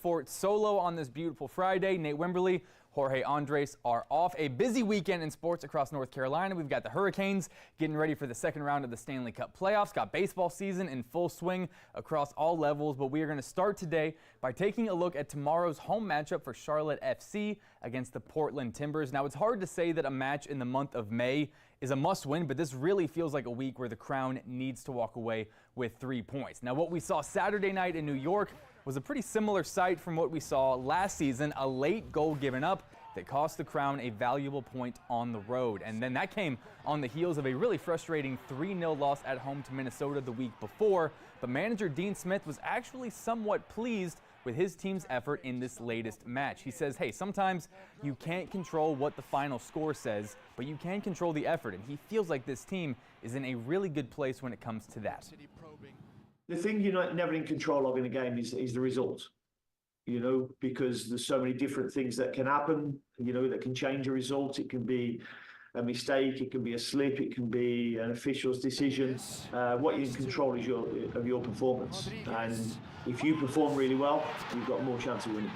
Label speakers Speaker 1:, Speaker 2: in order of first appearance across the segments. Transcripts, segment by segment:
Speaker 1: Fort solo on this beautiful Friday. Nate Wimberly, Jorge Andres are off. A busy weekend in sports across North Carolina. We've got the Hurricanes getting ready for the second round of the Stanley Cup playoffs. Got baseball season in full swing across all levels, but we are going to start today by taking a look at tomorrow's home matchup for Charlotte FC against the Portland Timbers. Now, it's hard to say that a match in the month of May is a must-win, but this really feels like a week where the Crown needs to walk away with 3 points. Now, what we saw Saturday night in New York was a pretty similar sight from what we saw last season, a late goal given up that cost the Crown a valuable point on the road. And then that came on the heels of a really frustrating 3-0 loss at home to Minnesota the week before. But manager Dean Smith was actually somewhat pleased with his team's effort in this latest match. He says, hey, sometimes you can't control what the final score says, but you can control the effort. And he feels like this team is in a really good place when it comes to that.
Speaker 2: The thing you're never in control of in a game is the result, because there's so many different things that can happen, that can change a result. It can be a mistake, it can be a slip, it can be an official's decision. What you can control is your performance. And if you perform really well, you've got more chance of winning.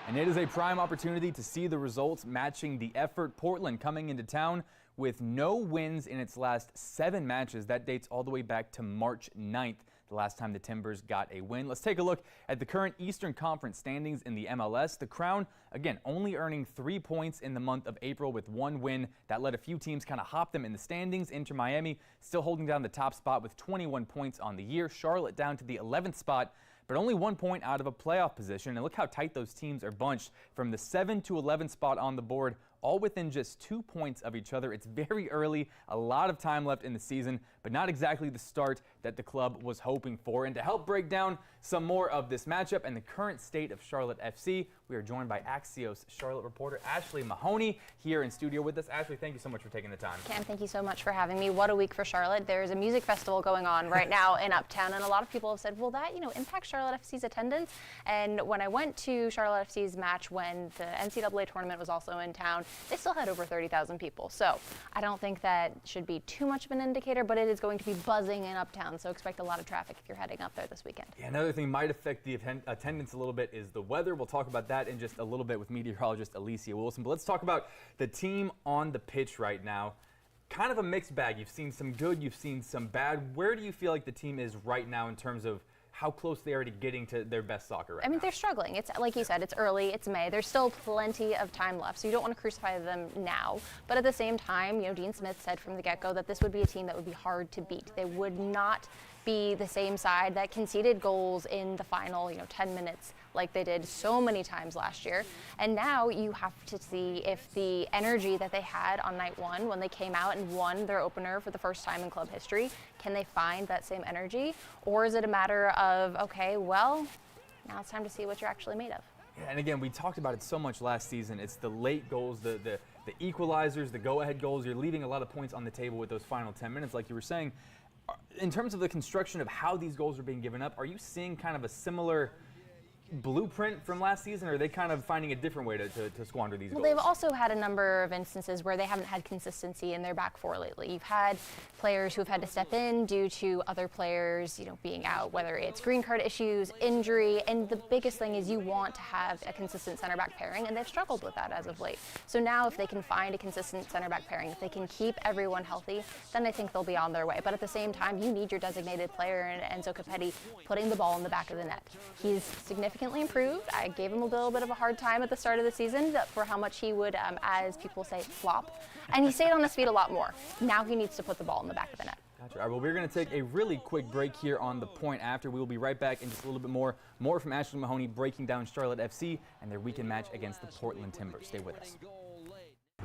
Speaker 1: And it is a prime opportunity to see the results matching the effort. Portland coming into town with no wins in its last 7 matches. That dates all the way back to March 9th. The last time the Timbers got a win. Let's take a look at the current Eastern Conference standings in the MLS. The Crown, again, only earning 3 points in the month of April with 1 win. That let a few teams kind of hop them in the standings. Inter Miami still holding down the top spot with 21 points on the year. Charlotte down to the 11th spot, but only 1 point out of a playoff position. And look how tight those teams are bunched from the 7 to 11 spot on the board, all within just 2 points of each other. It's very early, a lot of time left in the season, but not exactly the start that the club was hoping for. And to help break down some more of this matchup and the current state of Charlotte FC, we are joined by Axios Charlotte reporter Ashley Mahoney here in studio with us. Ashley, thank you so much for taking the time.
Speaker 3: Cam, thank you so much for having me. What a week for Charlotte. There's a music festival going on right now in Uptown, and a lot of people have said, will that, impact Charlotte FC's attendance? And when I went to Charlotte FC's match when the NCAA tournament was also in town, they still had over 30,000 people. So I don't think that should be too much of an indicator, but it is going to be buzzing in Uptown, so expect a lot of traffic if you're heading up there this weekend.
Speaker 1: Yeah, another thing might affect the attendance a little bit is the weather. We'll talk about that in just a little bit with meteorologist Alicia Wilson. But let's talk about the team on the pitch right now. Kind of a mixed bag. You've seen some good, you've seen some bad. Where do you feel like the team is right now in terms of how close they are to getting to their best soccer right now?
Speaker 3: They're struggling. It's like you said, it's early, it's May. There's still plenty of time left, so you don't want to crucify them now. But at the same time, Dean Smith said from the get-go that this would be a team that would be hard to beat. They would not be the same side that conceded goals in the final, 10 minutes like they did so many times last year. And now you have to see if the energy that they had on night 1 when they came out and won their opener for the first time in club history, can they find that same energy? Or is it a matter of, okay, well, now it's time to see what you're actually made of?
Speaker 1: Yeah, and again, we talked about it so much last season. It's the late goals, the equalizers, the go-ahead goals. You're leaving a lot of points on the table with those final 10 minutes, like you were saying. In terms of the construction of how these goals are being given up, are you seeing kind of a similar blueprint from last season, or are they kind of finding a different way to squander these goals?
Speaker 3: Well, they've also had a number of instances where they haven't had consistency in their back four lately. You've had players who have had to step in due to other players, being out, whether it's green card issues, injury, and the biggest thing is you want to have a consistent center back pairing, and they've struggled with that as of late. So now if they can find a consistent center back pairing, if they can keep everyone healthy, then I think they'll be on their way. But at the same time, you need your designated player in Enzo Capetti putting the ball in the back of the net. He's significantly improved. I gave him a little bit of a hard time at the start of the season for how much he would, as people say, flop. And he stayed on his feet a lot more. Now he needs to put the ball in the back of the net.
Speaker 1: Gotcha. All right, well, we're going to take a really quick break here on The Point after. We will be right back in just a little bit more from Ashley Mahoney breaking down Charlotte FC and their weekend match against the Portland Timbers. Stay with us.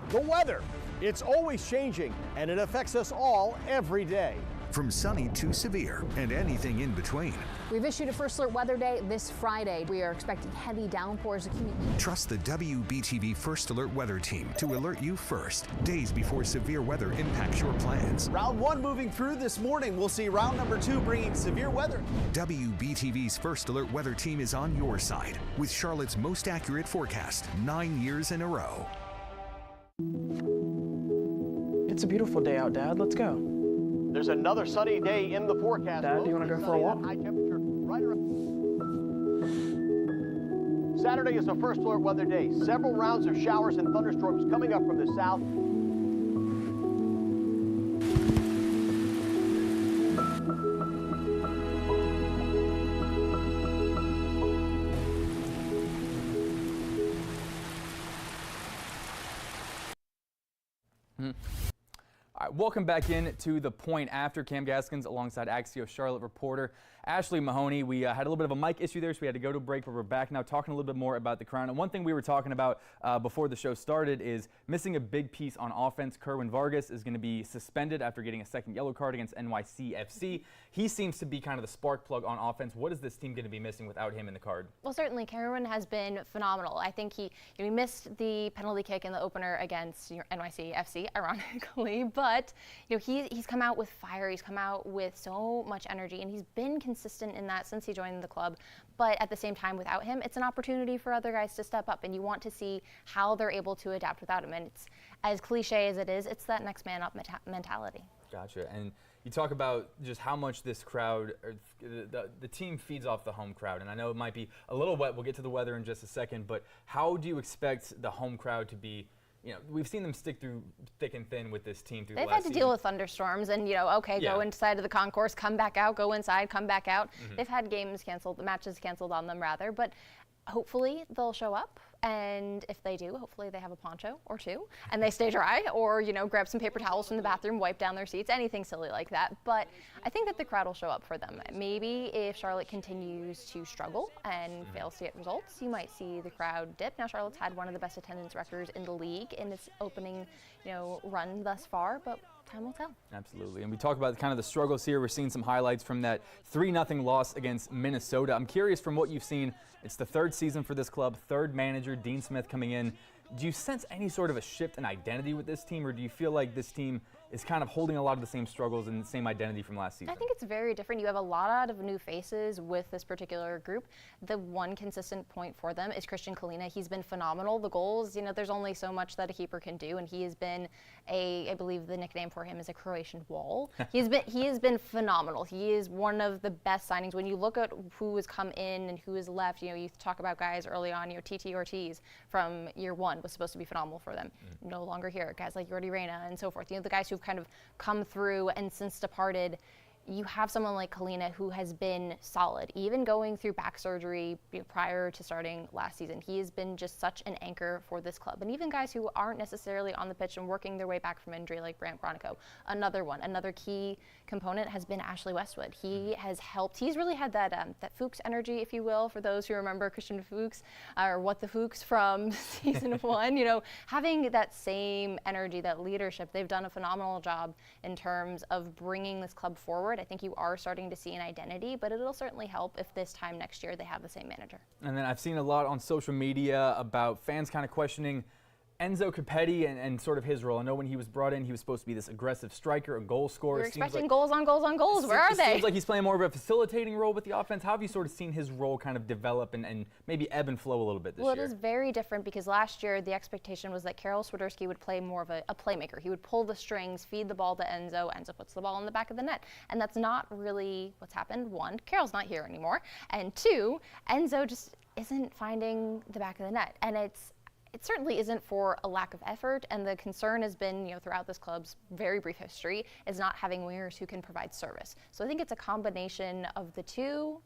Speaker 4: The weather, it's always changing, and it affects us all every day.
Speaker 5: From sunny to severe and anything in between.
Speaker 6: We've issued a first alert weather day this Friday. We are expecting heavy downpours.
Speaker 5: Trust the WBTV First Alert Weather Team to alert you first, days before severe weather impacts your plans.
Speaker 4: Round 1 moving through this morning. We'll see round number 2 bringing severe weather.
Speaker 5: WBTV's First Alert Weather Team is on your side with Charlotte's most accurate forecast 9 years in a row.
Speaker 7: It's a beautiful day out, Dad. Let's go.
Speaker 4: There's another sunny day in the forecast.
Speaker 7: Dad, do you want to go for a walk?
Speaker 4: High temperature right around. Saturday is a first alert weather day. Several rounds of showers and thunderstorms coming up from the south.
Speaker 1: All right, welcome back in to The Point After. Cam Gaskins alongside Axios Charlotte reporter Ashley Mahoney. We had a little bit of a mic issue there, so we had to go to break, but we're back now talking a little bit more about the Crown. And one thing we were talking about before the show started is missing a big piece on offense. Kerwin Vargas is going to be suspended after getting a second yellow card against NYCFC. He seems to be kind of the spark plug on offense. What is this team going to be missing without him in the card?
Speaker 3: Well, certainly Kerwin has been phenomenal. I think he missed the penalty kick in the opener against NYCFC, ironically, but he's come out with fire. He's come out with so much energy, and he's been consistent in that since he joined the club. But at the same time, without him, it's an opportunity for other guys to step up, and you want to see how they're able to adapt without him. And it's as cliche as it is, it's that next man up mentality.
Speaker 1: Gotcha. And you talk about just how much this crowd, or the team feeds off the home crowd. And I know it might be a little wet. We'll get to the weather in just a second. But how do you expect the home crowd to be? We've seen them stick through thick and thin with this team through the last season. They've had to
Speaker 3: deal with thunderstorms and, go inside of the concourse, come back out, go inside, come back out. Mm-hmm. They've had games canceled, matches canceled on them rather, but hopefully they'll show up. And if they do, hopefully they have a poncho or two and they stay dry, or, grab some paper towels from the bathroom, wipe down their seats, anything silly like that. But I think that the crowd will show up for them. Maybe if Charlotte continues to struggle and fails to get results, you might see the crowd dip. Now, Charlotte's had one of the best attendance records in the league in its opening, run thus far, but time will tell.
Speaker 1: Absolutely. And we talk about kind of the struggles here. We're seeing some highlights from that 3-0 loss against Minnesota. I'm curious, from what you've seen, it's the third season for this club, third manager, Dean Smith, coming in. Do you sense any sort of a shift in identity with this team, or do you feel like this team is kind of holding a lot of the same struggles and the same identity from last season?
Speaker 3: I think it's very different. You have a lot of new faces with this particular group. The one consistent point for them is Christian Kalina. He's been phenomenal. The goals, there's only so much that a keeper can do, and he has been I believe the nickname for him is a Croatian wall. He has been phenomenal. He is one of the best signings. When you look at who has come in and who has left, you talk about guys early on, TT Ortiz from year one was supposed to be phenomenal for them. No longer here. Guys like Jordi Reyna and so forth. The guys who've kind of come through and since departed. You have someone like Kalina who has been solid, even going through back surgery prior to starting last season. He has been just such an anchor for this club. And even guys who aren't necessarily on the pitch and working their way back from injury, like Brandt Bronico. Another key component has been Ashley Westwood. He has helped. He's really had that Fuchs energy, if you will, for those who remember Christian Fuchs, or What the Fuchs from season one. Having that same energy, that leadership. They've done a phenomenal job in terms of bringing this club forward. I think you are starting to see an identity, but it'll certainly help if this time next year they have the same manager. And
Speaker 1: then I've seen a lot on social media about fans kind of questioning Enzo Capetti and sort of his role. I know when he was brought in, he was supposed to be this aggressive striker, a goal scorer.
Speaker 3: We're expecting goals on goals on goals. Where are they?
Speaker 1: It seems like he's playing more of a facilitating role with the offense. How have you sort of seen his role kind of develop and maybe ebb and flow a little bit this year?
Speaker 3: Well, it is very different because last year the expectation was that Karol Swiderski would play more of a playmaker. He would pull the strings, feed the ball to Enzo. Enzo puts the ball in the back of the net. And that's not really what's happened. One, Karol's not here anymore. And two, Enzo just isn't finding the back of the net. And it certainly isn't for a lack of effort, and the concern has been, throughout this club's very brief history, is not having wingers who can provide service. So I think it's a combination of the two,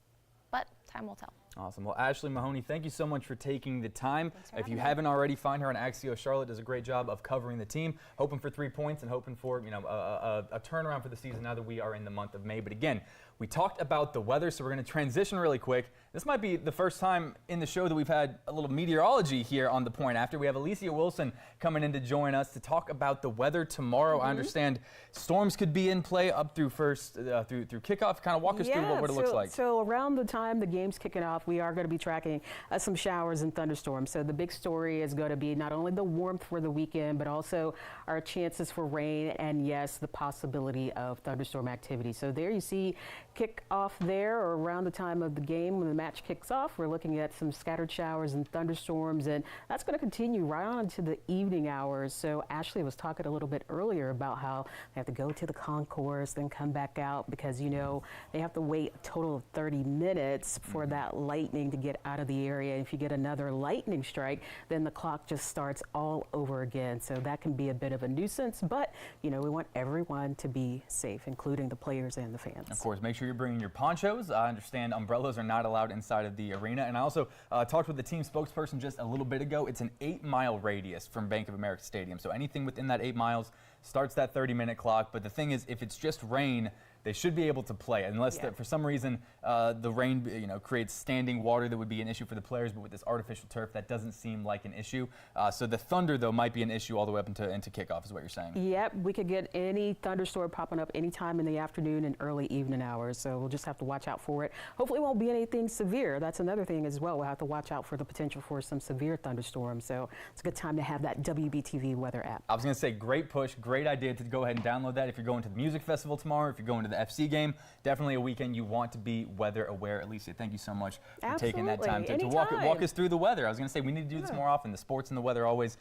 Speaker 3: but time will tell.
Speaker 1: Awesome. Well, Ashley Mahoney, thank you so much for taking the time. If you
Speaker 3: me.
Speaker 1: haven't already, find her on Axios. Charlotte does a great job of covering the team, hoping for 3 points and hoping for a turnaround for the season now that we are in the month of May. But again, we talked about the weather, so we're going to transition really quick. This might be the first time in the show that we've had a little meteorology here on The Point After. We have Alicia Wilson coming in to join us to talk about the weather tomorrow. I understand storms could be in play up through through kickoff. Kind of walk us through what it looks like.
Speaker 7: So around the time the game's kicking off, we are going to be tracking some showers and thunderstorms. So the big story is going to be not only the warmth for the weekend, but also our chances for rain and, yes, the possibility of thunderstorm activity. So there you see kick off there, or around the time of the game when the match kicks off, we're looking at some scattered showers and thunderstorms, and that's going to continue right on into the evening hours. So Ashley was talking a little bit earlier about how they have to go to the concourse, then come back out, because they have to wait a total of 30 minutes for that lightning to get out of the area. If you get another lightning strike, then the clock just starts all over again. So that can be a bit of a nuisance, but we want everyone to be safe, including the players and the fans.
Speaker 1: Of course, make sure you're bringing your ponchos. I understand umbrellas are not allowed inside of the arena. And I also talked with the team spokesperson just a little bit ago. It's an 8-mile radius from Bank of America Stadium. So anything within that 8 miles starts that 30-minute clock. But the thing is, if it's just rain, they should be able to play, unless for some reason the rain creates standing water that would be an issue for the players. But with this artificial turf, that doesn't seem like an issue. So the thunder, though, might be an issue all the way up into kickoff, is what you're saying.
Speaker 7: Yep, we could get any thunderstorm popping up anytime in the afternoon and early evening hours. So we'll just have to watch out for it. Hopefully it won't be anything severe. That's another thing as well. We'll have to watch out for the potential for some severe thunderstorms. So it's a good time to have that WBTV weather app.
Speaker 1: I was going to say, great push, great idea to go ahead and download that. If you're going to the music festival tomorrow, if you're going to the FC game, definitely a weekend you want to be weather aware. Alicia, thank you so much for taking that time to walk us through the weather. I was going to say, we need to do this more often. The sports and the weather always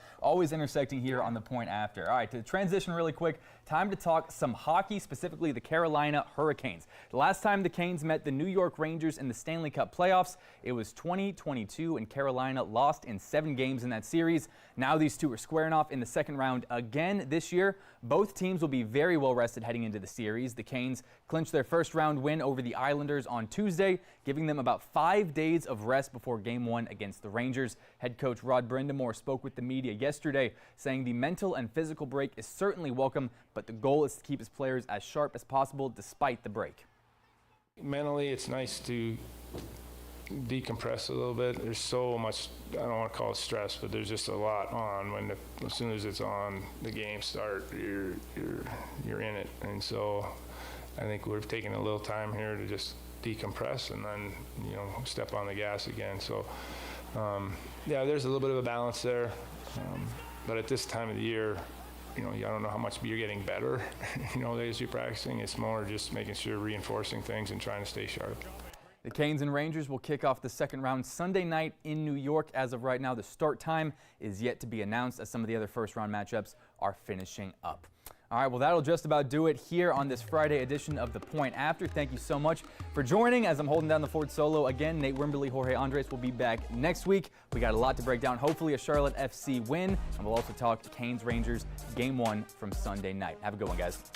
Speaker 1: intersecting here on The Point After. All right, to transition really quick, time to talk some hockey, specifically the Carolina Hurricanes. The last time the Canes met the New York Rangers in the Stanley Cup playoffs, it was 2022, and Carolina lost in 7 games in that series. Now these two are squaring off in the second round again this year. Both teams will be very well rested heading into the series. The Canes clinched their first round win over the Islanders on Tuesday, giving them about 5 days of rest before Game 1 against the Rangers. Head coach Rod Brindamore spoke with the media yesterday, saying the mental and physical break is certainly welcome, but the goal is to keep his players as sharp as possible despite the break.
Speaker 8: Mentally, it's nice to decompress a little bit. There's so much, I don't want to call it stress, but there's just a lot on as soon as it's on, the game start, you're in it. And so I think we've taken a little time here to just decompress and then step on the gas again. So there's a little bit of a balance there, but at this time of the year, I don't know how much you're getting better as you're practicing. It's more just making sure reinforcing things and trying to stay sharp.
Speaker 1: The Canes and Rangers will kick off the second round Sunday night in New York. As of right now, the start time is yet to be announced, as some of the other first-round matchups are finishing up. All right, well, that'll just about do it here on this Friday edition of The Point After. Thank you so much for joining. As I'm holding down the fort solo again, Nate Wimberly, Jorge Andres will be back next week. We got a lot to break down, hopefully a Charlotte FC win, and we'll also talk Canes Rangers Game 1 from Sunday night. Have a good one, guys.